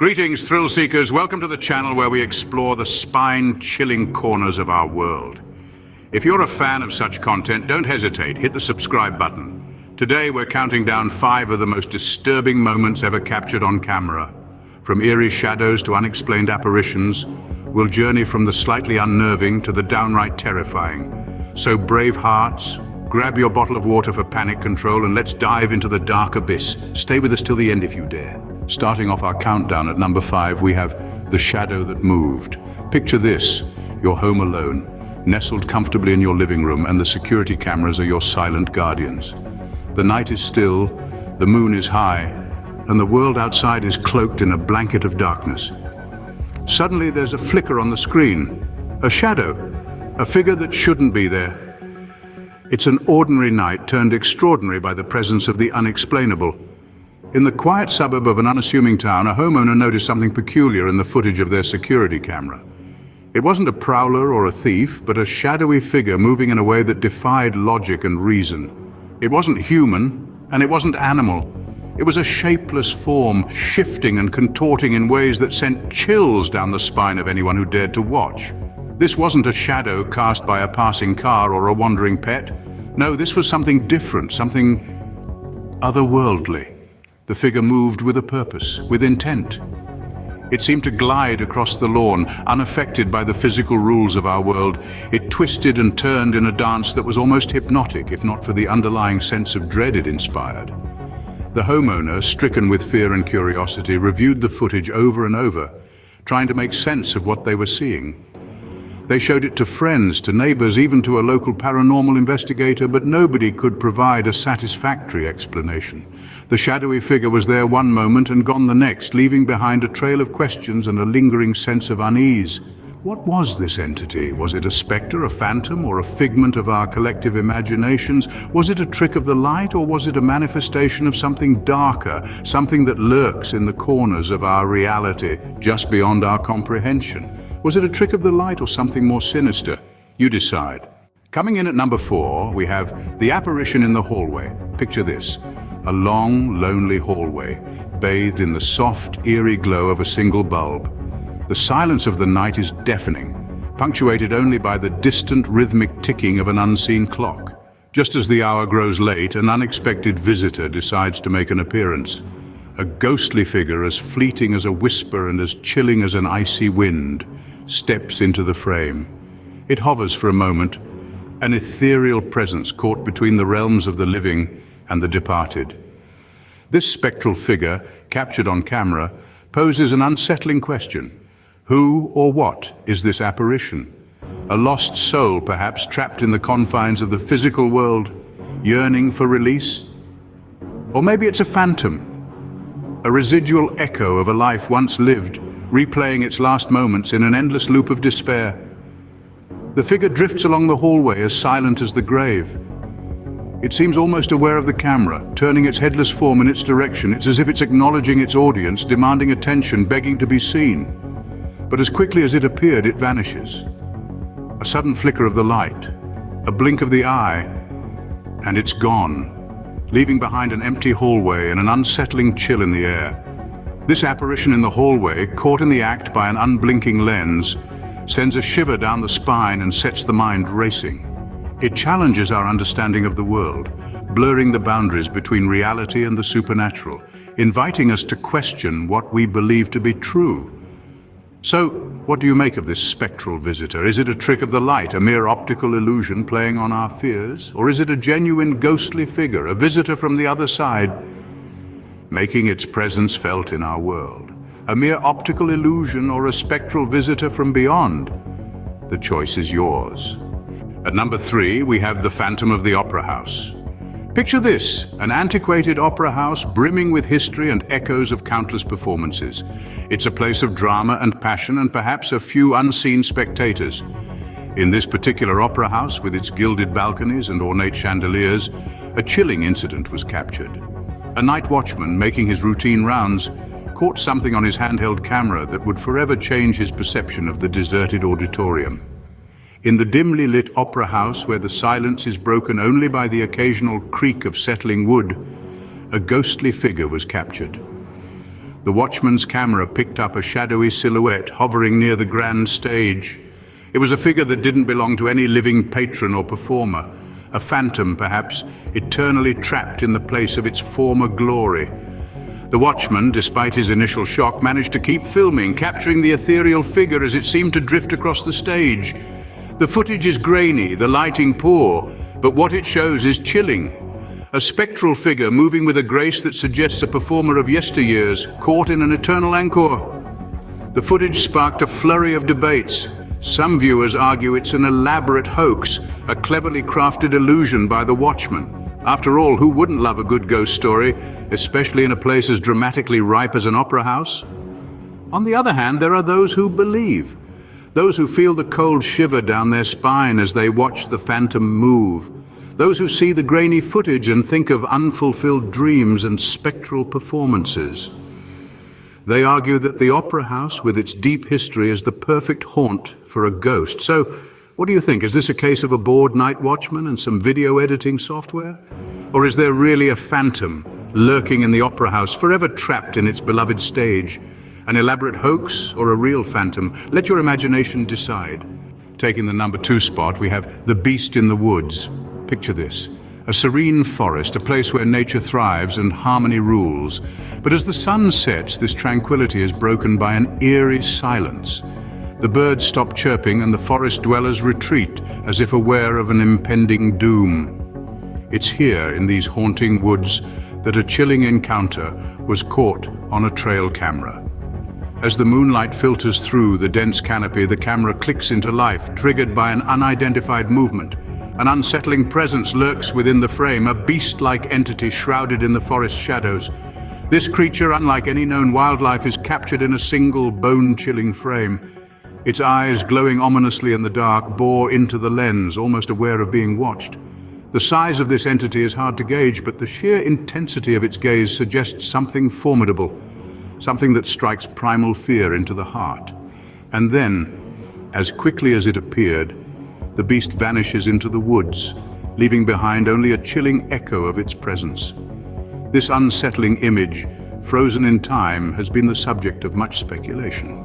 Greetings, thrill seekers. Welcome to the channel where we explore the spine-chilling corners of our world. If you're a fan of such content, don't hesitate. Hit the subscribe button. Today, we're counting down 5 of the most disturbing moments ever captured on camera. From eerie shadows to unexplained apparitions, we'll journey from the slightly unnerving to the downright terrifying. So brave hearts, grab your bottle of water for panic control and let's dive into the dark abyss. Stay with us till the end if you dare. Starting off our countdown at number 5, we have The Shadow That Moved. Picture this: you're home alone, nestled comfortably in your living room, and the security cameras are your silent guardians. The night is still, the moon is high, and the world outside is cloaked in a blanket of darkness. Suddenly there's a flicker on the screen, a shadow, a figure that shouldn't be there. It's an ordinary night turned extraordinary by the presence of the unexplainable. In the quiet suburb of an unassuming town, a homeowner noticed something peculiar in the footage of their security camera. It wasn't a prowler or a thief, but a shadowy figure moving in a way that defied logic and reason. It wasn't human, and it wasn't animal. It was a shapeless form, shifting and contorting in ways that sent chills down the spine of anyone who dared to watch. This wasn't a shadow cast by a passing car or a wandering pet. No, this was something different, something otherworldly. The figure moved with a purpose, with intent. It seemed to glide across the lawn, unaffected by the physical rules of our world. It twisted and turned in a dance that was almost hypnotic, if not for the underlying sense of dread it inspired. The homeowner, stricken with fear and curiosity, reviewed the footage over and over, trying to make sense of what they were seeing. They showed it to friends, to neighbors, even to a local paranormal investigator, but nobody could provide a satisfactory explanation. The shadowy figure was there one moment and gone the next, leaving behind a trail of questions and a lingering sense of unease. What was this entity? Was it a specter, a phantom, or a figment of our collective imaginations? Was it a trick of the light, or was it a manifestation of something darker, something that lurks in the corners of our reality, just beyond our comprehension? Was it a trick of the light or something more sinister? You decide. Coming in at number 4, we have The Apparition in the Hallway. Picture this: a long, lonely hallway, bathed in the soft, eerie glow of a single bulb. The silence of the night is deafening, punctuated only by the distant, rhythmic ticking of an unseen clock. Just as the hour grows late, an unexpected visitor decides to make an appearance. A ghostly figure as fleeting as a whisper and as chilling as an icy wind steps into the frame. It hovers for a moment, an ethereal presence caught between the realms of the living and the departed. This spectral figure, captured on camera, poses an unsettling question. Who or what is this apparition? A lost soul, perhaps, trapped in the confines of the physical world, yearning for release? Or maybe it's a phantom, a residual echo of a life once lived, replaying its last moments in an endless loop of despair. The figure drifts along the hallway as silent as the grave. It seems almost aware of the camera, turning its headless form in its direction. It's as if it's acknowledging its audience, demanding attention, begging to be seen. But as quickly as it appeared, it vanishes. A sudden flicker of the light, a blink of the eye, and it's gone, leaving behind an empty hallway and an unsettling chill in the air. This apparition in the hallway, caught in the act by an unblinking lens, sends a shiver down the spine and sets the mind racing. It challenges our understanding of the world, blurring the boundaries between reality and the supernatural, inviting us to question what we believe to be true. So, what do you make of this spectral visitor? Is it a trick of the light, a mere optical illusion playing on our fears? Or is it a genuine ghostly figure, a visitor from the other side, making its presence felt in our world? A mere optical illusion or a spectral visitor from beyond? The choice is yours. At number 3, we have The Phantom of the Opera House. Picture this: an antiquated opera house brimming with history and echoes of countless performances. It's a place of drama and passion and perhaps a few unseen spectators. In this particular opera house, with its gilded balconies and ornate chandeliers, a chilling incident was captured. A night watchman, making his routine rounds, caught something on his handheld camera that would forever change his perception of the deserted auditorium. In the dimly lit opera house, where the silence is broken only by the occasional creak of settling wood, a ghostly figure was captured. The watchman's camera picked up a shadowy silhouette hovering near the grand stage. It was a figure that didn't belong to any living patron or performer, a phantom perhaps, eternally trapped in the place of its former glory. The watchman, despite his initial shock, managed to keep filming, capturing the ethereal figure as it seemed to drift across the stage. The footage is grainy, the lighting poor, but what it shows is chilling. A spectral figure moving with a grace that suggests a performer of yesteryears, caught in an eternal encore. The footage sparked a flurry of debates. Some viewers argue it's an elaborate hoax, a cleverly crafted illusion by the watchman. After all, who wouldn't love a good ghost story, especially in a place as dramatically ripe as an opera house? On the other hand, there are those who believe. Those who feel the cold shiver down their spine as they watch the phantom move. Those who see the grainy footage and think of unfulfilled dreams and spectral performances. They argue that the opera house, with its deep history, is the perfect haunt for a ghost. So, what do you think? Is this a case of a bored night watchman and some video editing software? Or is there really a phantom lurking in the opera house, forever trapped in its beloved stage? An elaborate hoax or a real phantom? Let your imagination decide. Taking the number 2 spot, we have The Beast in the Woods. Picture this. A serene forest, a place where nature thrives and harmony rules. But as the sun sets, this tranquility is broken by an eerie silence. The birds stop chirping and the forest dwellers retreat, as if aware of an impending doom. It's here, in these haunting woods, that a chilling encounter was caught on a trail camera. As the moonlight filters through the dense canopy, the camera clicks into life, triggered by an unidentified movement. An unsettling presence lurks within the frame, a beast-like entity shrouded in the forest shadows. This creature, unlike any known wildlife, is captured in a single bone-chilling frame. Its eyes, glowing ominously in the dark, bore into the lens, almost aware of being watched. The size of this entity is hard to gauge, but the sheer intensity of its gaze suggests something formidable, something that strikes primal fear into the heart. And then, as quickly as it appeared, the beast vanishes into the woods, leaving behind only a chilling echo of its presence. This unsettling image, frozen in time, has been the subject of much speculation.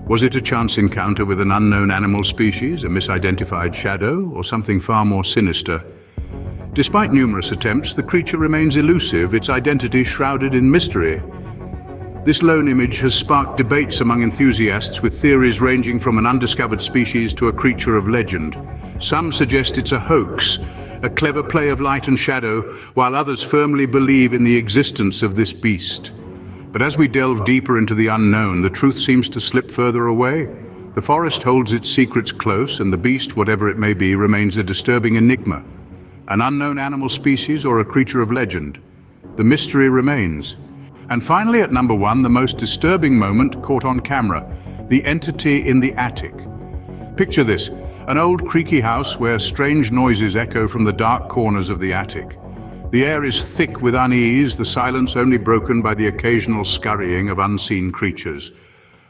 Was it a chance encounter with an unknown animal species, a misidentified shadow, or something far more sinister? Despite numerous attempts, the creature remains elusive, its identity shrouded in mystery. This lone image has sparked debates among enthusiasts, with theories ranging from an undiscovered species to a creature of legend. Some suggest it's a hoax, a clever play of light and shadow, while others firmly believe in the existence of this beast. But as we delve deeper into the unknown, the truth seems to slip further away. The forest holds its secrets close, and the beast, whatever it may be, remains a disturbing enigma. An unknown animal species or a creature of legend? The mystery remains. And finally, at number 1, the most disturbing moment caught on camera, the entity in the attic. Picture this, an old creaky house where strange noises echo from the dark corners of the attic. The air is thick with unease, the silence only broken by the occasional scurrying of unseen creatures.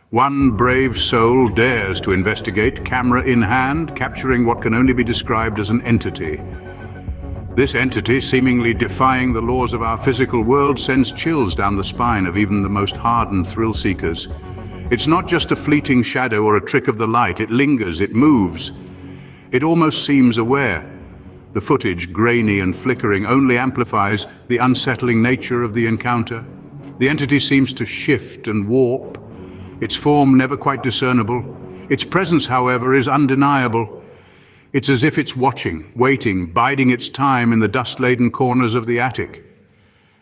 One brave soul dares to investigate, camera in hand, capturing what can only be described as an entity. This entity, seemingly defying the laws of our physical world, sends chills down the spine of even the most hardened thrill-seekers. It's not just a fleeting shadow or a trick of the light. It lingers, it moves. It almost seems aware. The footage, grainy and flickering, only amplifies the unsettling nature of the encounter. The entity seems to shift and warp, its form never quite discernible. Its presence, however, is undeniable. It's as if it's watching, waiting, biding its time in the dust-laden corners of the attic.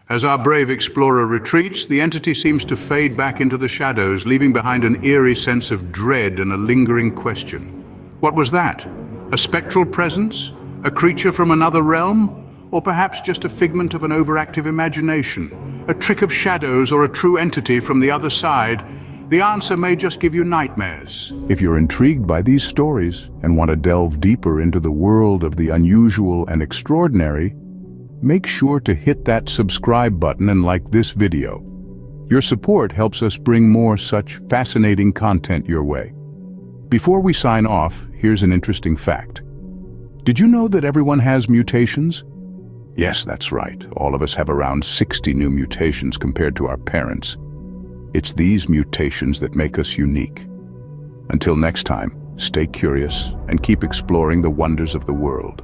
As our brave explorer retreats, the entity seems to fade back into the shadows, leaving behind an eerie sense of dread and a lingering question. What was that? A spectral presence? A creature from another realm? Or perhaps just a figment of an overactive imagination? A trick of shadows or a true entity from the other side? The answer may just give you nightmares. If you're intrigued by these stories and want to delve deeper into the world of the unusual and extraordinary, make sure to hit that subscribe button and like this video. Your support helps us bring more such fascinating content your way. Before we sign off, here's an interesting fact. Did you know that everyone has mutations? Yes, that's right. All of us have around 60 new mutations compared to our parents. It's these mutations that make us unique. Until next time, stay curious and keep exploring the wonders of the world.